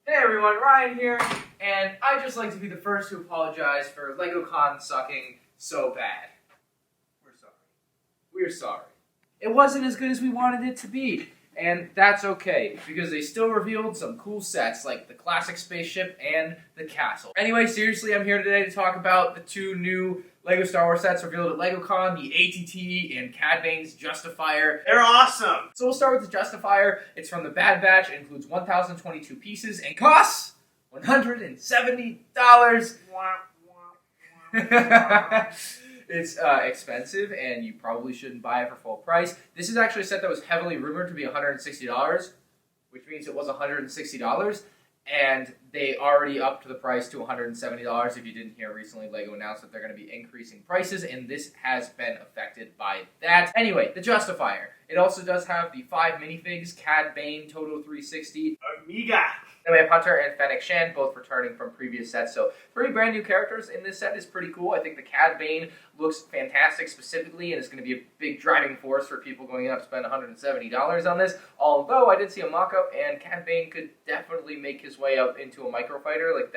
Hey everyone, Ryan here, and I'd just like to be the first to apologize for LegoCon sucking so bad. We're sorry. It wasn't as good as we wanted it to be, and that's okay, because they still revealed some cool sets like the classic spaceship and the castle. Anyway, seriously, I'm here today to talk about the two new LEGO Star Wars sets revealed at LegoCon, the ATTE and CAD BANE'S JUSTIFIER. They're awesome! So we'll start with the Justifier. It's from the Bad Batch. It includes 1,022 pieces and costs $170. It's expensive, and you probably shouldn't buy it for full price. This is actually a set that was heavily rumored to be $160, which means it was $160, and they already upped the price to $170. If you didn't hear recently, LEGO announced that they're going to be increasing prices, and this has been affected by that. Anyway, the Justifier. It also does have the 5 minifigs, CAD Bane, Toto 360. Amiga! Then we have Hunter and Fennec Shan, both returning from previous sets. So 3 brand new characters in this set is pretty cool. I think the CAD Bane looks fantastic specifically, and it's going to be a big driving force for people going up to spend $170 on this. Although I did see a mock-up, and CAD Bane could definitely make his way up into a microfighter. Like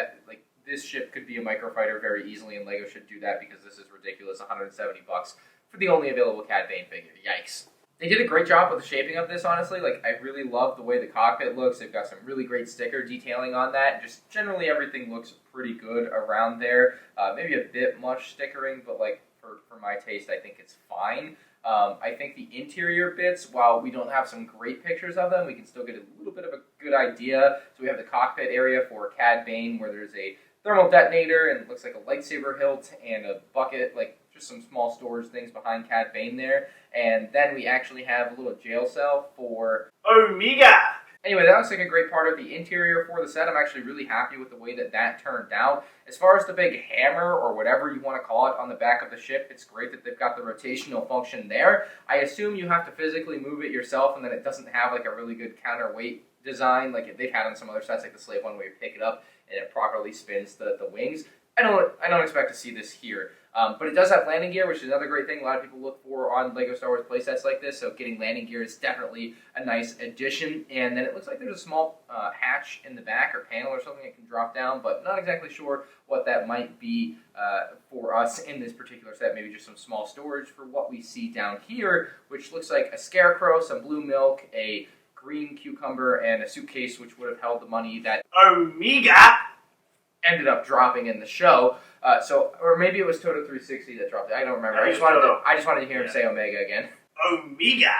this ship could be a microfighter very easily, and LEGO should do that because this is ridiculous. $170 for the only available CAD Bane figure. Yikes. They did a great job with the shaping of this, honestly. Like, I really love the way the cockpit looks. They've got some really great sticker detailing on that. Just generally everything looks pretty good around there. Maybe a bit much stickering, but like for my taste, I think it's fine. I think the interior bits, while we don't have some great pictures of them, we can still get a little bit of a good idea. So we have the cockpit area for CAD Bane, where there's a thermal detonator, and it looks like a lightsaber hilt and a bucket, like just some small storage things behind CAD Bane there. And then we actually have a little jail cell for Omega! Anyway, that looks like a great part of the interior for the set. I'm actually really happy with the way that turned out. As far as the big hammer, or whatever you want to call it, on the back of the ship, it's great that they've got the rotational function there. I assume you have to physically move it yourself, and then it doesn't have like a really good counterweight design like they've had on some other sets, like the Slave one, where you pick it up and it properly spins the wings. I don't expect to see this here. But it does have landing gear, which is another great thing a lot of people look for on LEGO Star Wars playsets like this, so getting landing gear is definitely a nice addition. And then it looks like there's a small hatch in the back, or panel or something that can drop down, but not exactly sure what that might be for us in this particular set. Maybe just some small storage for what we see down here, which looks like a scarecrow, some blue milk, a green cucumber, and a suitcase which would have held the money that Omega ended up dropping in the show. Or maybe it was Toto 360 that dropped it. I don't remember. I just wanted to hear him say Omega again. Omega!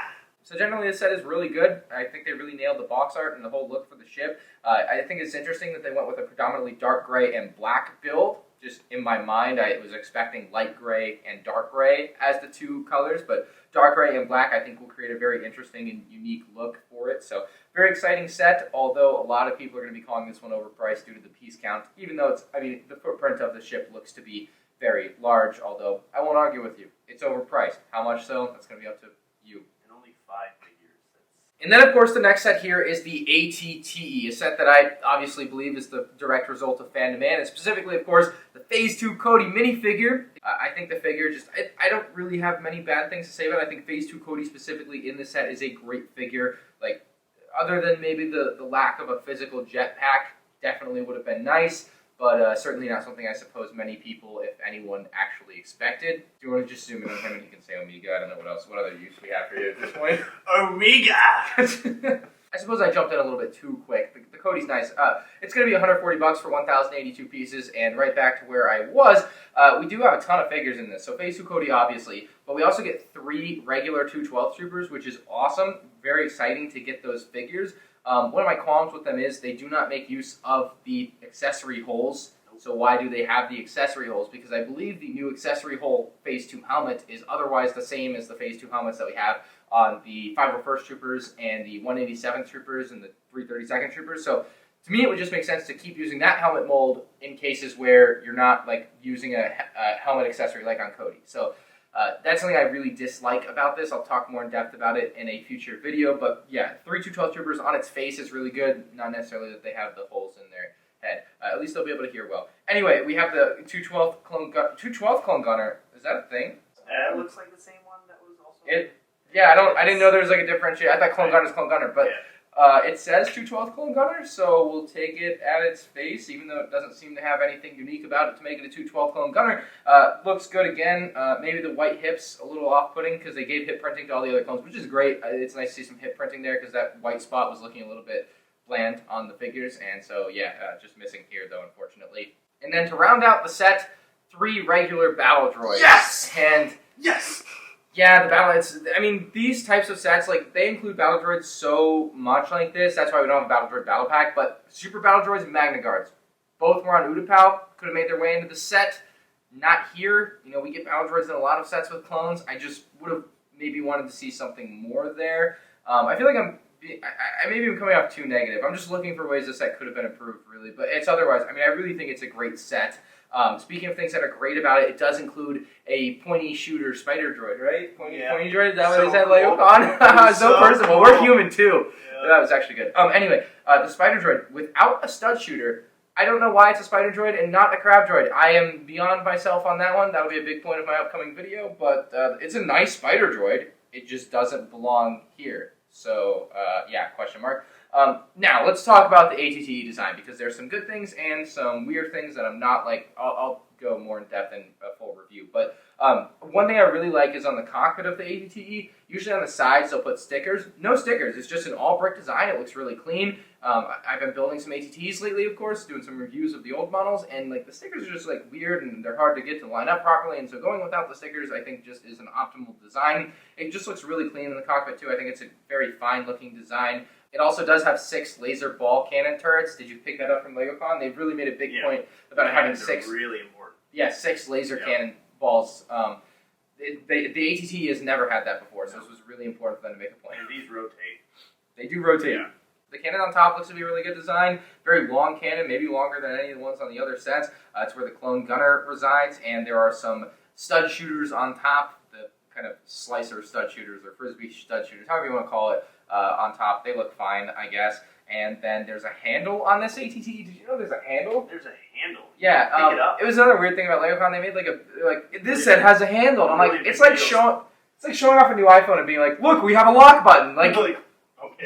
So generally, this set is really good. I think they really nailed the box art and the whole look for the ship. I think it's interesting that they went with a predominantly dark gray and black build. Just in my mind, I was expecting light gray and dark gray as the two colors, but dark gray and black I think will create a very interesting and unique look for it. So very exciting set, although a lot of people are going to be calling this one overpriced due to the piece count, even though the footprint of the ship looks to be very large, although I won't argue with you. It's overpriced. How much so? That's going to be up to you. And only 5 figures. And then, of course, the next set here is the ATTE, a set that I obviously believe is the direct result of fan demand, and specifically, of course, the Phase 2 CODY minifigure. I think the figure I don't really have many bad things to say about it. I think Phase 2 CODY specifically in this set is a great figure. Like, other than maybe the lack of a physical jetpack, definitely would have been nice, but certainly not something I suppose many people, if anyone, actually expected. Do you want to just zoom in on him and he can say Omega? I don't know what other use we have for you at this point. Omega! I suppose I jumped in a little bit too quick. The CODY's nice. It's going to be $140 for 1,082 pieces, and right back to where I was, we do have a ton of figures in this. So Phase 2 CODY, obviously, but we also get 3 regular 212 troopers, which is awesome. Very exciting to get those figures. One of my qualms with them is they do not make use of the accessory holes. So why do they have the accessory holes? Because I believe the new accessory hole Phase 2 helmet is otherwise the same as the Phase 2 helmets that we have on the 501st Troopers and the 187th Troopers and the 332nd Troopers. So to me, it would just make sense to keep using that helmet mold in cases where you're not like using a helmet accessory like on CODY. So that's something I really dislike about this. I'll talk more in depth about it in a future video. But yeah, 3 212 Troopers on its face is really good. Not necessarily that they have the holes in their head. At least they'll be able to hear well. Anyway, we have the 212th Clone Gunner. Is that a thing? It looks like the same one that was also... Yeah, I didn't know there was like a differentiation. I thought Clone Gunner is Clone Gunner, but It says 212th Clone Gunner, so we'll take it at its face, even though it doesn't seem to have anything unique about it to make it a 212th Clone Gunner. Looks good again. Maybe the white hips a little off-putting because they gave hip printing to all the other clones, which is great. It's nice to see some hip printing there because that white spot was looking a little bit bland on the figures, and so yeah, just missing here though, unfortunately. And then to round out the set, 3 regular battle droids. Yes! And Yes! yeah, I mean, these types of sets, like, they include battle droids so much like this. That's why we don't have a battle droid battle pack. But super battle droids and Magna Guards, both were on Utapau. Could have made their way into the set. Not here. You know, we get battle droids in a lot of sets with clones. I just would have maybe wanted to see something more there. I feel like I maybe I'm coming off too negative. I'm just looking for ways this set could have been improved, really. But it's otherwise, I mean, I really think it's a great set. Speaking of things that are great about it, it does include a pointy shooter spider droid, right? Pointy droid, is that what they said, Leocon? So personal. Cool. We're human, too. Yeah. That was actually good. Anyway, the spider droid, without a stud shooter, I don't know why it's a spider droid and not a crab droid. I am beyond myself on that one. That'll be a big point of my upcoming video, but it's a nice spider droid. It just doesn't belong here. So, yeah, question mark. Now, let's talk about the ATTE design, because there's some good things and some weird things that I'm not like, I'll go more in depth in a full review. But one thing I really like is on the cockpit of the ATTE, usually on the sides they'll put stickers. No stickers, it's just an all brick design. It looks really clean. I've been building some ATTEs lately, of course, doing some reviews of the old models, and like the stickers are just like weird and they're hard to get to line up properly, and so going without the stickers I think just is an optimal design. It just looks really clean in the cockpit too. I think it's a very fine looking design. It also does have 6 laser ball cannon turrets. Did you pick that up from LegoCon? They've really made a big point about having 6. Really important. Yeah, 6 laser cannon balls. The ATTE has never had that before, so this was really important for them to make a point. And these rotate. They do rotate. Yeah. The cannon on top looks to be a really good design. Very long cannon, maybe longer than any of the ones on the other sets. It's where the clone gunner resides, and there are some stud shooters on top, the kind of slicer stud shooters or frisbee stud shooters, however you want to call it, on top. They look fine, I guess. And then there's a handle on this ATTE. Did you know there's a handle? There's a handle. Yeah. Pick it up. It was another weird thing about LegoCon. They made this set has a handle. And I'm like, it's like showing off a new iPhone and being like, look, we have a lock button. Like, okay.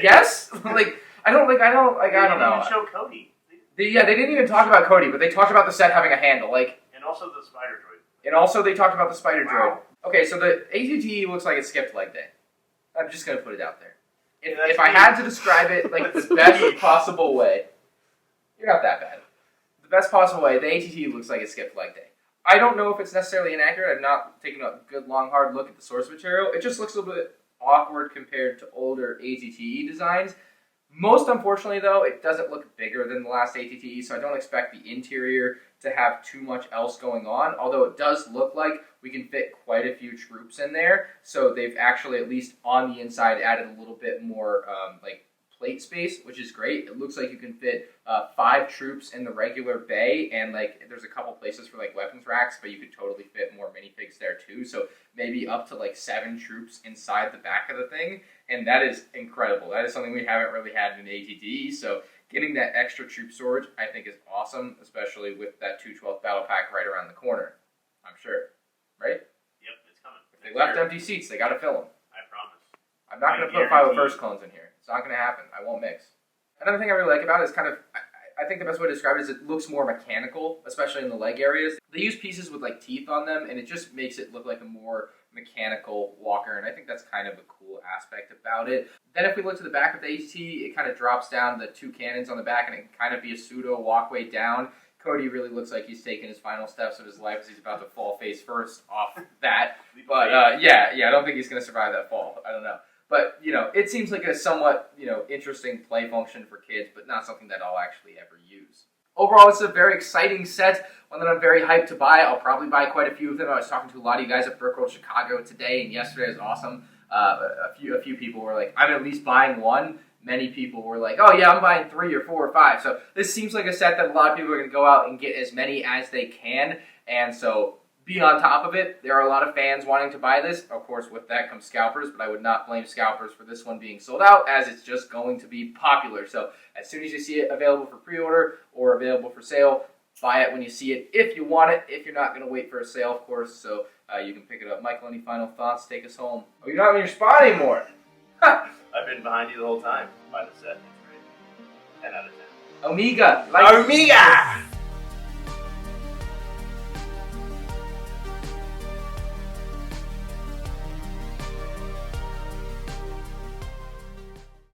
Yes? I don't know. They didn't even show Cody. They didn't even talk about Cody, but they talked about the set having a handle. And also the spider droid. And also they talked about the spider droid. Okay, so the ATTE looks like it skipped leg day. I'm just going to put it out there. If I had to describe it like the best possible way, you're not that bad. The best possible way, the ATTE looks like it skipped leg day. I don't know if it's necessarily inaccurate. I've not taken a good, long, hard look at the source material. It just looks a little bit awkward compared to older ATTE designs. Most unfortunately, though, it doesn't look bigger than the last ATTE, so I don't expect the interior to have too much else going on, although it does look like we can fit quite a few troops in there, so they've actually, at least on the inside, added a little bit more plate space, which is great. It looks like you can fit 5 troops in the regular bay, and there's a couple places for weapons racks, but you could totally fit more minifigs there too, so maybe up to 7 troops inside the back of the thing, and that is incredible. That is something we haven't really had in ATTE, so getting that extra troop storage I think is awesome, especially with that 212th battle pack right around the corner, I'm sure. Right? Yep, it's coming. If they left empty seats, they got to fill them. I promise. I'm not going to put 501st clones in here. It's not going to happen. I won't mix. Another thing I really like about it is I think the best way to describe it is it looks more mechanical, especially in the leg areas. They use pieces with teeth on them, and it just makes it look like a more mechanical walker, and I think that's kind of a cool aspect about it. Then if we look to the back of the ATTE, it kind of drops down the 2 cannons on the back, and it can kind of be a pseudo walkway down. Cody really looks like he's taking his final steps of his life as he's about to fall face first off that. But yeah, I don't think he's going to survive that fall. I don't know. But, it seems like a somewhat, interesting play function for kids, but not something that I'll actually ever use. Overall, it's a very exciting set, one that I'm very hyped to buy. I'll probably buy quite a few of them. I was talking to a lot of you guys at Brickworld Chicago today, and yesterday was awesome. A few people were like, I'm at least buying one. Many people were like, oh yeah, I'm buying 3 or 4 or 5. So this seems like a set that a lot of people are going to go out and get as many as they can. And so be on top of it. There are a lot of fans wanting to buy this. Of course, with that comes scalpers, but I would not blame scalpers for this one being sold out, as it's just going to be popular. So as soon as you see it available for pre-order or available for sale, buy it when you see it if you want it. If you're not going to wait for a sale, of course, so you can pick it up. Michael, any final thoughts? Take us home. Oh, you're not in your spot anymore. I've been behind you the whole time. Buy the set. It's great. 10 out of 10. Omega. Omega!